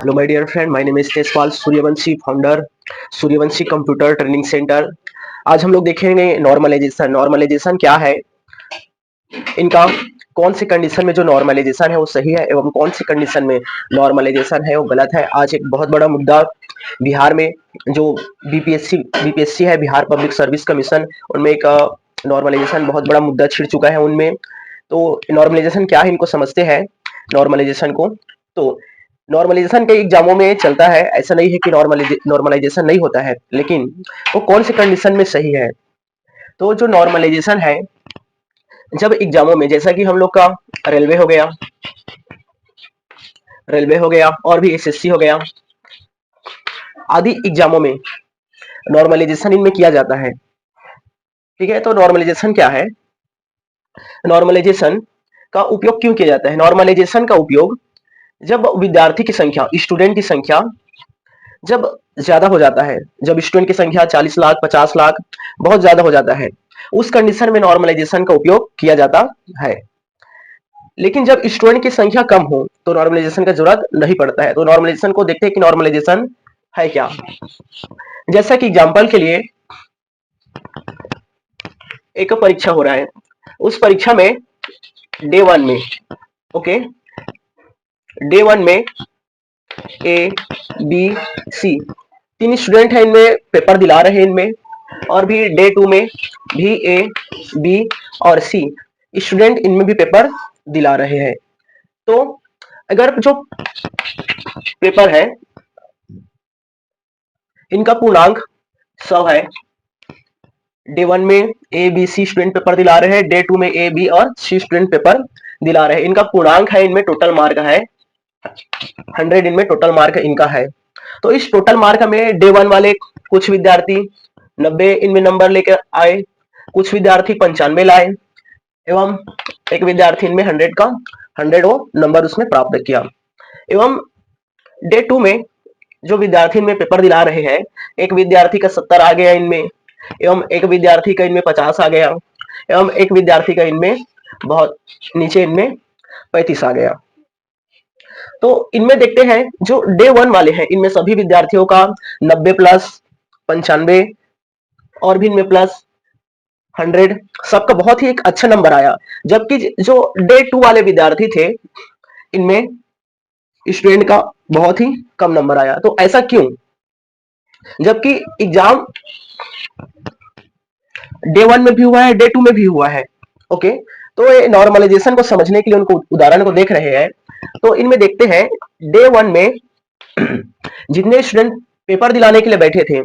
Hello my dear friend, my name is Tejpal Suryavanshi, founder Suryavanshi computer training centre. आज हम लोग देखेंगे नॉर्मलाइजेशन। नॉर्मलाइजेशन क्या है, इनका कौन सी कंडीशन में जो नॉर्मलाइजेशन है वो सही है एवं कौन सी कंडीशन में नॉर्मलाइजेशन है वो गलत है। आज एक बहुत बड़ा मुद्दा बिहार में जो बीपीएससी है, बिहार पब्लिक सर्विस कमीशन, उनमें एक नॉर्मलाइजेशन बहुत बड़ा मुद्दा छिड़ चुका है उनमें। तो नॉर्मलाइजेशन क्या है, इनको समझते हैं नॉर्मलाइजेशन को। तो नॉर्मलाइजेशन कई एग्जामों में चलता है, ऐसा नहीं है कि नॉर्मलाइजेशन नहीं होता है, लेकिन वो कौन सी कंडीशन में सही है। तो जो नॉर्मलाइजेशन है, जब एग्जामों में, जैसा कि हम लोग का रेलवे हो गया, और भी एसएससी हो गया, आदि एग्जामों में नॉर्मलाइजेशन इनमें किया जाता है। ठीक है, तो नॉर्मलाइजेशन क्या है, नॉर्मलाइजेशन का उपयोग क्यों किया जाता है। नॉर्मलाइजेशन का उपयोग जब विद्यार्थी की संख्या, स्टूडेंट की संख्या जब ज्यादा हो जाता है, जब स्टूडेंट की संख्या 40 लाख 50 लाख बहुत ज्यादा हो जाता है, उस कंडीशन में नॉर्मलाइजेशन का उपयोग किया जाता है। लेकिन जब स्टूडेंट की संख्या कम हो तो नॉर्मलाइजेशन का जरूरत नहीं पड़ता है। तो नॉर्मलाइजेशन को देखते हैं कि नॉर्मलाइजेशन है क्या। जैसा कि एग्जांपल के लिए एक परीक्षा हो रहा है, उस परीक्षा में डे वन में, ओके, डे वन में ए बी सी तीन स्टूडेंट हैं, इनमें पेपर दिला रहे हैं इनमें, और भी डे टू में भी ए बी और सी स्टूडेंट इनमें भी पेपर दिला रहे हैं। तो अगर जो पेपर है इनका पूर्णांक 100 है, डे वन में A B C student paper दिला रहे हैं, डे टू में ए बी और सी स्टूडेंट पेपर दिला रहे हैं, इनका पूर्णांक है, इनमें टोटल मार्क है 100, इनमें टोटल मार्क इनका है। तो इस टोटल मार्क में डे वन वाले कुछ विद्यार्थी 90 इनमें नंबर लेकर आए, कुछ विद्यार्थी 95 लाए, एवं एक विद्यार्थी इनमें 100 वो नंबर उसमें प्राप्त किया। एवं डे टू में जो विद्यार्थी इनमें पेपर दिला रहे हैं, एक विद्यार्थी का 70 आ गया इनमें, एवं एक विद्यार्थी का इनमें 50 आ गया, एवं एक विद्यार्थी का इनमें बहुत नीचे इनमें 35 आ गया। तो इनमें देखते हैं जो डे वन वाले हैं, इनमें सभी विद्यार्थियों का 90 प्लस 95 और भी इनमें प्लस 100, सबका बहुत ही एक अच्छा नंबर आया। जबकि जो डे टू वाले विद्यार्थी थे, इनमें स्टूडेंट का बहुत ही कम नंबर आया। तो ऐसा क्यों, जबकि एग्जाम डे वन में भी हुआ है, डे टू में भी हुआ है। ओके, तो ये नॉर्मलाइजेशन को समझने के लिए उनको उदाहरण को देख रहे हैं। तो इनमें देखते हैं डे वन में जितने स्टूडेंट पेपर दिलाने के लिए बैठे थे,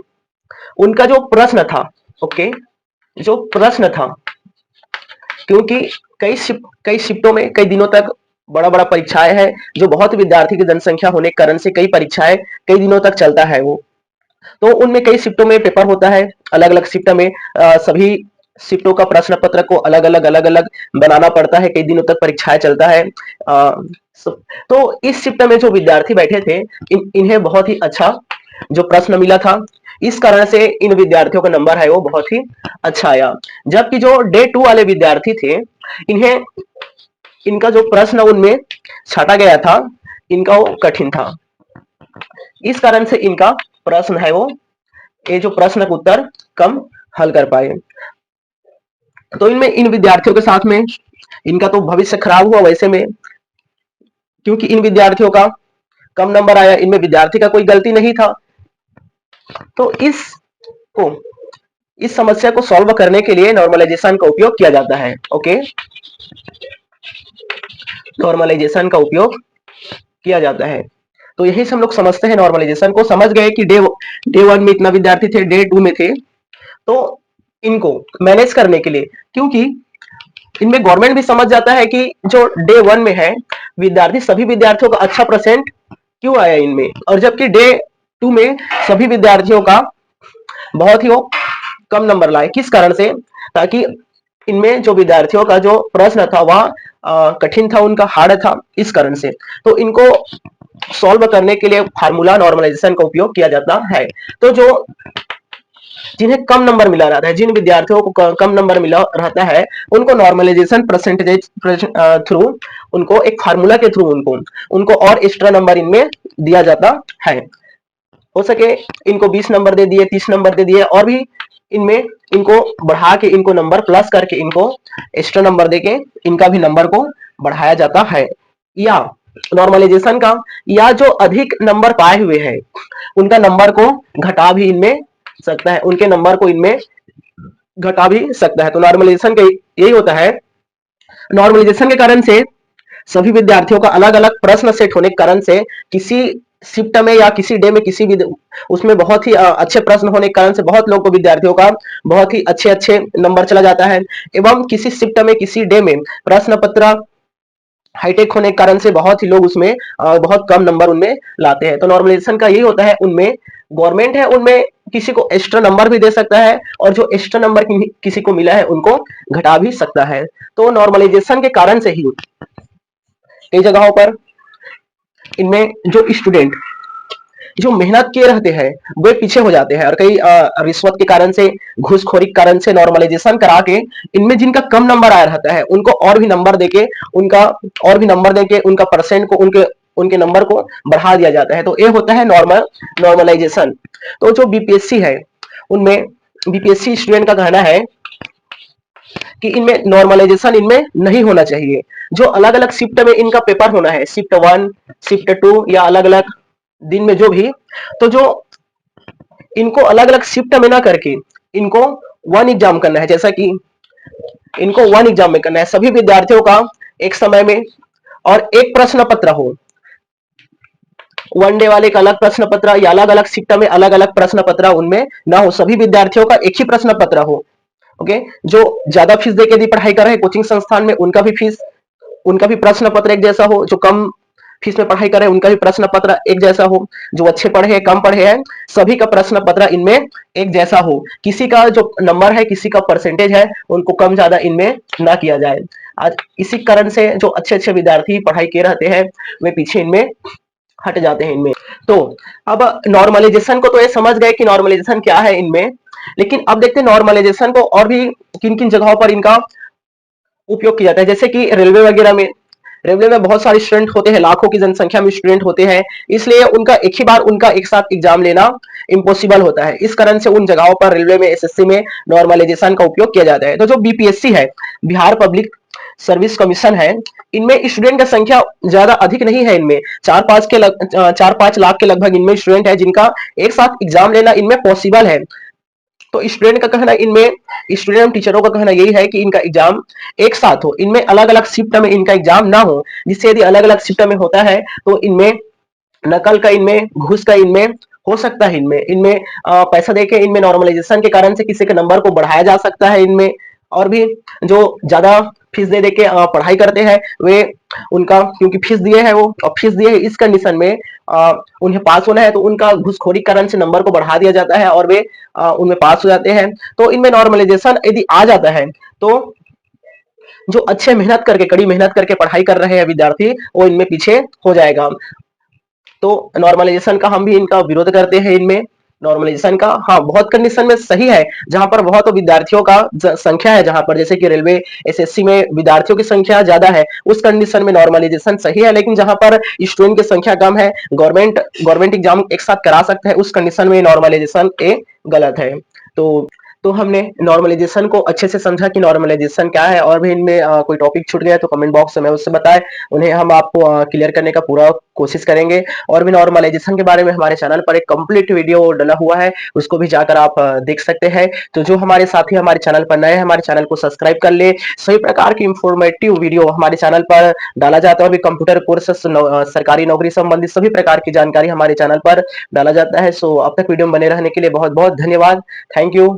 उनका जो प्रश्न था, ओके, जो प्रश्न था, क्योंकि कई शिफ्टों में कई दिनों तक बड़ा बड़ा परीक्षाएं हैं, जो बहुत विद्यार्थी की जनसंख्या होने के कारण से कई परीक्षाएं कई दिनों तक चलता है वो। तो उनमें कई शिफ्टों में पेपर होता है, अलग अलग शिफ्ट में सभी शिफ्टों का प्रश्न पत्र को अलग अलग बनाना पड़ता है, कई दिनों तक परीक्षाएं चलता है। तो इस शिफ्ट में जो विद्यार्थी बैठे थे, इन्हें बहुत ही अच्छा जो प्रश्न मिला था, इस कारण से इन विद्यार्थियों का नंबर है वो बहुत ही अच्छा आया। जबकि जो डे टू वाले विद्यार्थी थे, इन्हें इनका जो प्रश्न उनमें छाटा गया था, इनका वो कठिन था, इस कारण से इनका प्रश्न है वो, ये जो प्रश्न का उत्तर कम हल कर पाए। तो इनमें इन विद्यार्थियों के साथ में इनका तो भविष्य खराब हुआ वैसे में, क्योंकि इन विद्यार्थियों का कम नंबर आया, इनमें विद्यार्थी का कोई गलती नहीं था। तो इस समस्या को सॉल्व करने के लिए नॉर्मलाइजेशन का उपयोग किया जाता है। ओके, नॉर्मलाइजेशन का उपयोग किया जाता है। तो यही से हम लोग समझते हैं नॉर्मलाइजेशन को। समझ गए कि डे वन में इतना विद्यार्थी थे, डे टू में थे, तो इनको मैनेज करने के लिए, क्योंकि इनमें गवर्नमेंट भी समझ जाता है कि जो डे वन में है विद्यार्थी, सभी विद्यार्थियों का अच्छा परसेंट क्यों आया इनमें, और जबकि डे टू में सभी विद्यार्थियों का बहुत ही वो कम नंबर लाए, किस कारण से, ताकि इनमें जो विद्यार्थियों का जो प्रश्न था वह कठिन था, उनका हार्ड था, इस कारण से। तो इनको सॉल्व करने के लिए फार्मूला नॉर्मलाइजेशन का उपयोग किया जाता है। तो जो जिन्हें कम नंबर मिला रहता है, जिन विद्यार्थियों को कम नंबर मिला रहता है, उनको नॉर्मलाइजेशन परसेंटेज थ्रू, उनको एक फार्मूला के थ्रू उनको उनको और एक्स्ट्रा नंबर इनमें दिया जाता है। हो सके इनको 20 नंबर दे दिए, 30 नंबर दे दिए, और भी इनमें इनको बढ़ा के, इनको नंबर प्लस करके, इनको एक्स्ट्रा नंबर देके इनका भी नंबर को बढ़ाया जाता है। या नॉर्मलाइजेशन का, या जो अधिक नंबर पाए हुए हैं उनका नंबर को घटा भी इनमें सकता है, उनके नंबर को इनमें घटा भी सकता है। तो नॉर्मलाइजेशन का यही होता है। नॉर्मलाइजेशन के कारण से सभी विद्यार्थियों का अलग अलग प्रश्न सेट होने के कारण से किसी शिफ्ट में या किसी डे में किसी भी उसमें बहुत ही अच्छे प्रश्न होने के कारण से बहुत लोगों को, विद्यार्थियों का बहुत ही अच्छे अच्छे नंबर चला जाता है। एवं किसी शिफ्ट में किसी डे में प्रश्न पत्र हाईटेक होने के कारण से बहुत ही लोग उसमें बहुत कम नंबर उनमें लाते हैं। तो नॉर्मलाइजेशन का यही होता है, उनमें गवर्नमेंट है उनमें किसी को एक्स्ट्रा नंबर भी दे सकता है, और जो एक्स्ट्रा नंबर किसी को मिला है उनको घटा भी सकता है। तो नॉर्मलाइजेशन के कारण से ही कई जगहों पर इनमें जो स्टूडेंट जो मेहनत किए रहते हैं वे पीछे हो जाते हैं, और कई रिश्वत के कारण से, घूसखोरी के कारण से नॉर्मलाइजेशन करा के इनमें जिनका कम नंबर आया रहता है उनको और भी नंबर देके, उनका परसेंट को, उनके उनके नंबर को बढ़ा दिया जाता है। तो ये होता है नॉर्मलाइजेशन। तो जो बीपीएससी है उनमें, बीपीएससी स्टूडेंट का कहना है कि इनमें नॉर्मलाइजेशन इनमें नहीं होना चाहिए। जो अलग अलग शिफ्ट में इनका पेपर होना है, शिफ्ट 1, शिफ्ट 2, या अलग अलग दिन में जो भी, तो जो इनको अलग अलग शिफ्ट में ना करके इनको वन एग्जाम करना है। जैसा कि इनको वन एग्जाम में करना है सभी विद्यार्थियों का एक समय में, और एक प्रश्न पत्र हो, वन डे वाले का अलग प्रश्न पत्र, या अलग अलग शिफ्ट में अलग अलग प्रश्न पत्र उनमें ना हो, सभी विद्यार्थियों का एक ही प्रश्न पत्र हो। ओके, जो ज्यादा फीस देके यदि पढ़ाई कर रहे हैं कोचिंग संस्थान में, उनका भी प्रश्न पत्र एक जैसा हो। जो कम फीस में पढ़ाई कर रहे हैं उनका भी प्रश्न पत्र एक जैसा हो। जो अच्छे पढ़े हैं, कम पढ़े हैं, सभी का प्रश्न पत्र इनमें एक जैसा हो। किसी का जो नंबर है, किसी का परसेंटेज है, उनको कम ज्यादा इनमें ना किया जाए। आज इसी कारण से जो अच्छे अच्छे विद्यार्थी पढ़ाई किए रहते हैं वे पीछे इनमें हट जाते हैं इनमें। तो अब नॉर्मलाइजेशन को तो ये समझ गए कि नॉर्मलाइजेशन क्या है इनमें, लेकिन अब देखते हैं नॉर्मलाइजेशन को और भी किन किन जगहों पर इनका उपयोग किया जाता है। जैसे कि रेलवे वगैरह में, रेलवे में बहुत सारे स्टूडेंट होते हैं, लाखों की जनसंख्या में स्टूडेंट होते हैं, इसलिए उनका एक ही बार उनका एक साथ एग्जाम लेना इम्पॉसिबल होता है। इस कारण से उन जगहों पर रेलवे में, एसएससी में नॉर्मलाइजेशन का उपयोग किया जाता है। तो जो बीपीएससी है, बिहार पब्लिक सर्विस कमीशन है, इनमें स्टूडेंट की संख्या ज्यादा अधिक नहीं है। इनमें 4-5 लाख के लगभग इनमें स्टूडेंट है, जिनका एक साथ एग्जाम लेना इनमें पॉसिबल है। तो स्टूडेंट का कहना, इनमें स्टूडेंट टीचरों का कहना यही है कि इनका एग्जाम एक साथ हो, इनमें अलग अलग शिफ्ट में इनका एग्जाम ना हो। जिससे यदि अलग अलग शिफ्ट में होता है तो इनमें नकल का, इनमें घूस का इनमें हो सकता है। इनमें इनमें पैसा देके इनमें नॉर्मलाइजेशन के कारण से किसी के नंबर को बढ़ाया जा सकता है इनमें। और भी जो ज्यादा फीस दे देके पढ़ाई करते हैं वे, उनका क्योंकि फीस दिए है, वो और फीस दिए है, इस कंडीशन में उन्हें पास होना है तो उनका घूसखोरी कारण से नंबर को बढ़ा दिया जाता है, और वे उनमें पास हो जाते हैं। तो इनमें नॉर्मलाइजेशन यदि आ जाता है तो जो अच्छे मेहनत करके, कड़ी मेहनत करके पढ़ाई कर रहे हैं विद्यार्थी, वो इनमें पीछे हो जाएगा। तो नॉर्मलाइजेशन का हम भी इनका विरोध करते हैं। इनमें नॉर्मलाइजेशन का, हाँ, बहुत कंडीशन में सही है, जहां पर बहुत विद्यार्थियों का संख्या है, जहां पर जैसे कि रेलवे, एसएससी में विद्यार्थियों की संख्या ज्यादा है, उस कंडीशन में नॉर्मलाइजेशन सही है। लेकिन जहां पर स्टूडेंट की संख्या कम है, गवर्नमेंट एग्जाम एक साथ करा सकते हैं, उस कंडीशन में नॉर्मलाइजेशन ए गलत है। तो तो हमने नॉर्मलाइजेशन को अच्छे से समझा कि नॉर्मलाइजेशन क्या है। और भी इनमें कोई टॉपिक छूट गया तो कमेंट बॉक्स में उससे बताएं, उन्हें हम आपको क्लियर करने का पूरा कोशिश करेंगे। और भी नॉर्मलाइजेशन के बारे में हमारे चैनल पर एक कंप्लीट वीडियो डला हुआ है, उसको भी जाकर आप देख सकते हैं। तो जो हमारे साथी हमारे चैनल पर नए हैं, हमारे चैनल को सब्सक्राइब कर ले। सभी प्रकार की इंफॉर्मेटिव वीडियो हमारे चैनल पर डाला जाता है, और भी कंप्यूटर कोर्स, सरकारी नौकरी संबंधित सभी प्रकार की जानकारी हमारे चैनल पर डाला जाता है। सो अब तक वीडियो में बने रहने के लिए बहुत बहुत धन्यवाद। Thank you.